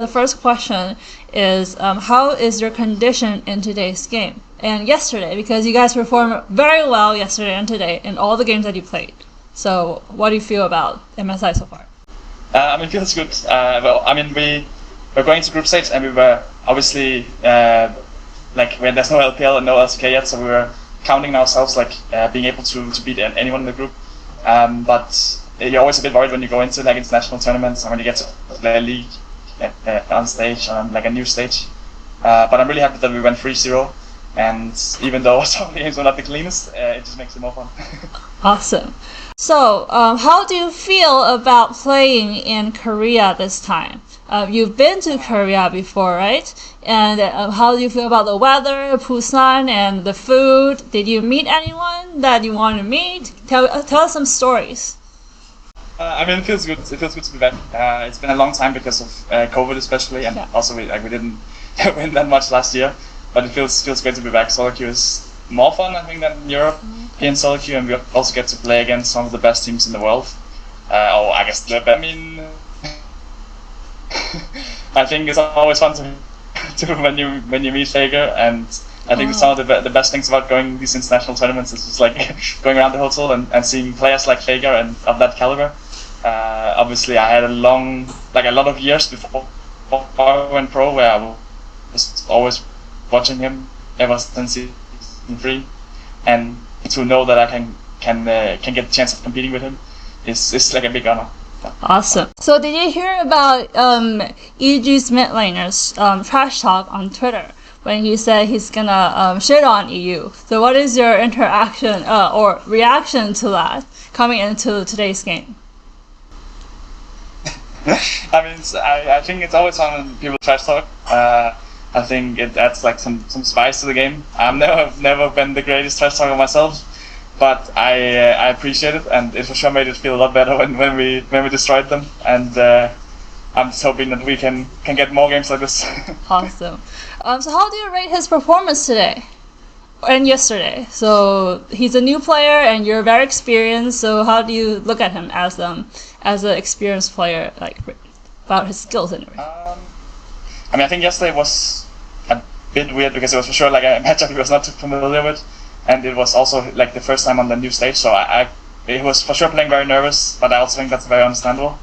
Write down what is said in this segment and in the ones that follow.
The first question is, how is your condition in today's game and yesterday? Because you guys performed very well yesterday and today in all the games that you played. So, what do you feel about MSI so far? It feels good. We're going to group stage, and we were obviously when there's no LPL and no LCK yet, so we were counting ourselves being able to beat anyone in the group. But you're always a bit worried when you go into international tournaments and when you get to play a league on stage, on a new stage. But I'm really happy that we went 3-0, and even though some of the games were not the cleanest, it just makes it more fun. Awesome. So, how do you feel about playing in Korea this time? You've been to Korea before, right? And how do you feel about the weather, Busan, and the food? Did you meet anyone that you want to meet? Tell us some stories. It feels good. It feels good to be back. It's been a long time because of COVID, especially, and also we didn't win that much last year. But it feels great to be back. Solo queue is more fun, I think, than in Europe. Here in solo queue, and we also get to play against some of the best teams in the world. I think it's always fun to when you meet Faker, and I think some of the best things about going these international tournaments is just going around the hotel and seeing players like Faker and of that caliber. Obviously, I had a lot of years before I went pro where I was always watching him ever since season 3, and to know that I can get the chance of competing with him is like a big honor. Awesome. So did you hear about EG's mid laner's trash talk on Twitter when he said he's gonna shit on EU? So what is your interaction or reaction to that coming into today's game? I think it's always fun when people trash talk. I think it adds some spice to the game. I've never been the greatest trash talker myself, but I appreciate it, and it for sure made it feel a lot better when we destroyed them. And I'm just hoping that we can get more games like this. Awesome. So how do you rate his performance today and yesterday? So he's a new player, and you're very experienced. So how do you look at him as an experienced player, about his skills and everything? I think yesterday was a bit weird because it was for sure a matchup he was not too familiar with. And it was also the first time on the new stage, so he was for sure playing very nervous, but I also think that's very understandable.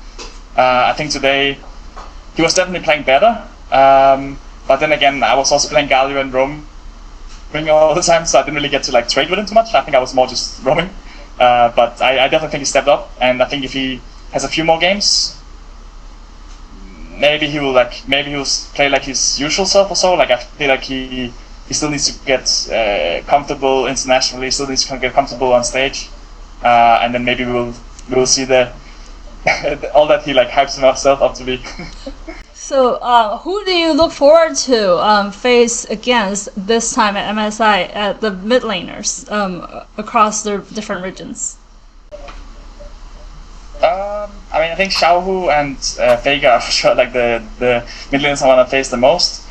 I think today he was definitely playing better, but then again, I was also playing Galio and roaming all the time, so I didn't really get to trade with him too much. I think I was more just roaming, but I definitely think he stepped up, and I think if he has a few more games, maybe he will play like his usual self or so. I feel like he still needs to get comfortable internationally, still needs to get comfortable on stage, and then maybe we will see all that he hypes himself up to be. So, who do you look forward to face against this time at MSI at the mid laners across the different regions? I think Xiaohu and Vega are for sure the mid laners I want to face the most.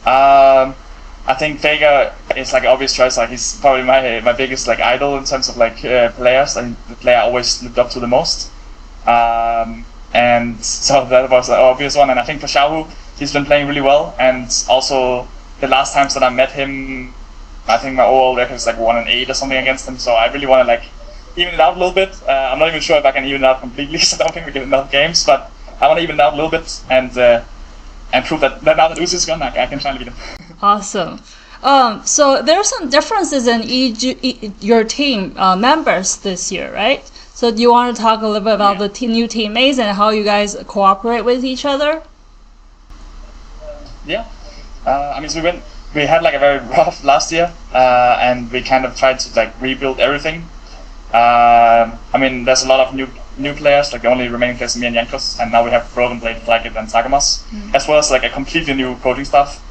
I think Vega is an obvious choice. He's probably my biggest idol in terms of players, and the player I always looked up to the most. And so that was the obvious one. And I think for Xiaohu, he's been playing really well. And also the last times that I met him, I think my overall record is 1-8 or something against him. So I really want to even it out a little bit. I'm not even sure if I can even it out completely. So I don't think we get enough games, but I want to even it out a little bit and prove that now that Uzi is gone, I can finally beat him. Awesome. So there are some differences in your team members this year, right? So do you want to talk a little bit about the new teammates and how you guys cooperate with each other? Yeah. So we had a very rough last year, and we kind of tried to rebuild everything. There's a lot of new players, the only remaining players are me and Jankos, and now we have Broken Blade, Flagged, and Sagamas, as well as a completely new coaching staff.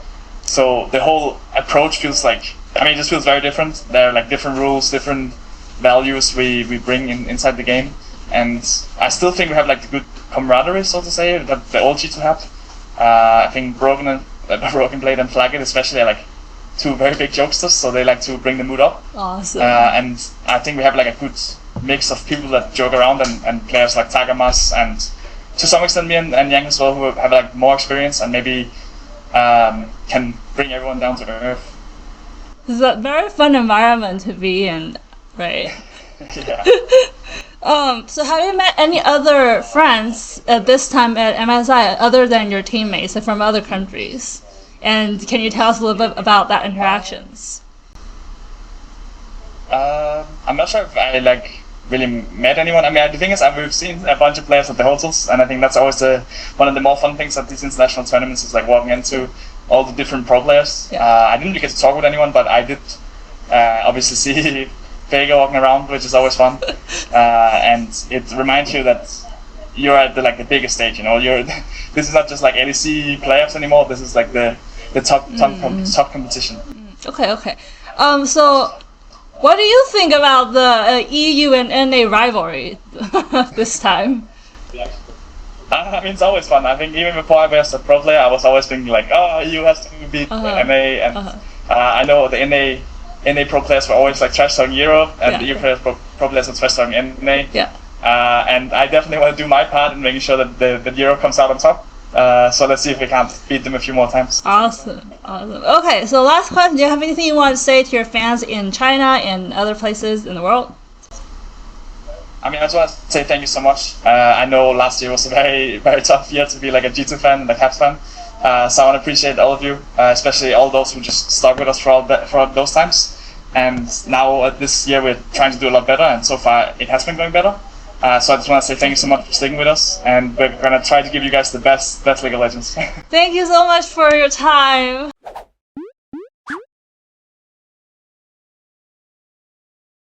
So the whole approach feels it just feels very different. There are different rules, different values we bring inside the game, and I still think we have the good camaraderie, so to say, that the old G2 have. I think Broken Blade and Flagged especially are two very big jokesters, so they like to bring the mood up. Awesome. And I think we have a good mix of people that joke around and players like Tagamas and to some extent me and Yang as well, who have like more experience and maybe can bring everyone down to earth. It's a very fun environment to be in, right? Yeah. So have you met any other friends at this time at MSI other than your teammates from other countries? And can you tell us a little bit about that interactions? I'm not sure if I like really met anyone. I mean, the thing is, we've seen a bunch of players at the hotels, and I think that's always one of the more fun things at these international tournaments is like walking into all the different pro players. Yeah. I didn't really get to talk with anyone, but I did obviously see Vega walking around, which is always fun, and it reminds you that you're at the biggest stage. You know, this is not just like LEC playoffs anymore. This is like the top competition. Okay. So what do you think about the EU and NA rivalry this time? I mean, it's always fun. I think even before I was a pro player, I was always thinking like, oh, EU has to beat NA, and I know the NA pro players were always like trash talking Europe, and the EU players pro players were trash talking NA. Yeah. And I definitely want to do my part in making sure that the Europe comes out on top. So let's see if we can't beat them a few more times. Awesome. Okay, so last question. Do you have anything you want to say to your fans in China and other places in the world? I mean, I just want to say thank you so much. I know last year was a very, very tough year to be like a G2 fan and a Caps fan. So I want to appreciate all of you, especially all those who just stuck with us throughout those times. And now this year we're trying to do a lot better, and so far it has been going better. So I just want to say thank you so much for sticking with us, and we're going to try to give you guys the best League of Legends. Thank you so much for your time.